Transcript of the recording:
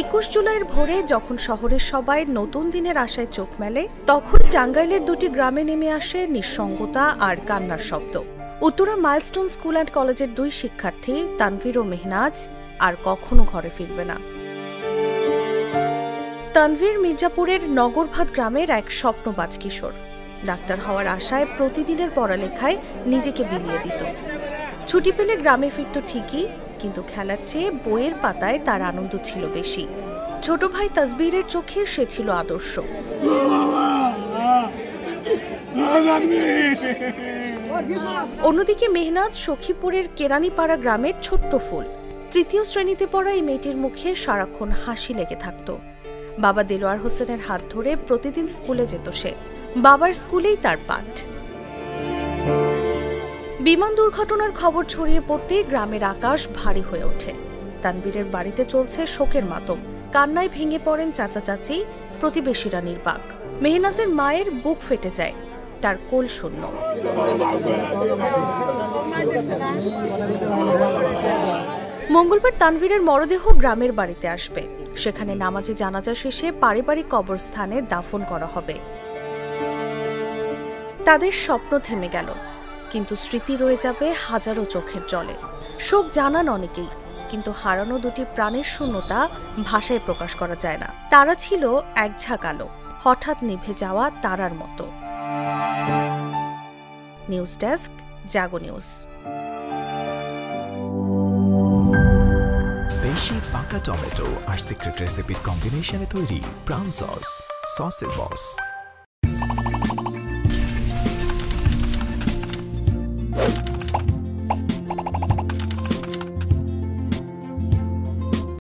21 জুলাইয়ের ভোরে যখন শহরের সবাই নতুন দিনের আশায় চোখ মেলে, তখন টাঙ্গাইলের দুটি গ্রামে নেমে আসে নিঃসঙ্গতা আর কান্নার শব্দ। উত্তরা মাইলস্টোন স্কুল অ্যান্ড কলেজের দুই শিক্ষার্থী তানভীর ও মেহনাজ আর কখনো ঘরে ফিরবে না। তানভীর মির্জাপুরের নগরভাত গ্রামের এক স্বপ্নবাজ কিশোর। ডাক্তার হওয়ার আশায় প্রতিদিনের পড়ালেখায় নিজেকে বিলিয়ে দিত। ছুটি পেলে গ্রামে ফিরত ঠিকই, কিন্তু খেলার চেয়ে বইয়ের পাতায় তার আনন্দ ছিল বেশি। ছোট ভাই তাসবিরের চোখে সে ছিল আদর্শ। অন্যদিকে মেহনাজ সখীপুরের কেরানীপাড়া গ্রামের ছোট্ট ফুল। তৃতীয় শ্রেণীতে পড়া এই মেয়েটির মুখে সারাক্ষণ হাসি লেগে থাকত। বাবা দেলোয়ার হোসেনের হাত ধরে প্রতিদিন স্কুলে যেত সে। বাবার স্কুলেই তার পাঠ। বিমান দুর্ঘটনার খবর ছড়িয়ে পড়তেই গ্রামের আকাশ ভারী হয়ে ওঠে। তানভীরের বাড়িতে চলছে শোকের মাতম। কান্নায় ভেঙে পড়েন চাচা চাচি, প্রতিবেশীরা নির্বাক। মেহনাজের মায়ের বুক ফেটে যায়, তার কোল শূন্য। মঙ্গলবার তানভীরের মরদেহ গ্রামের বাড়িতে আসবে। সেখানে নামাজে জানাজা শেষে পারিবারিক কবরস্থানে দাফন করা হবে। তাদের স্বপ্ন থেমে গেল, কিন্তু স্মৃতি রয়ে যাবে হাজারো চোখের জলে। শোক জানান অনেকেই, কিন্তু হারানো দুটি প্রাণের শূন্যতা ভাষায় প্রকাশ করা যায় না। তারা ছিল এক ঝাঁক আলো, হঠাৎ নিভে যাওয়া তারার মতো। নিউজ ডেস্ক, জাগো নিউজ। দেশি পাকা টমেটো আর সিক্রেট রেসিপির কম্বিনেশনে তৈরি প্রাণ সসের বস।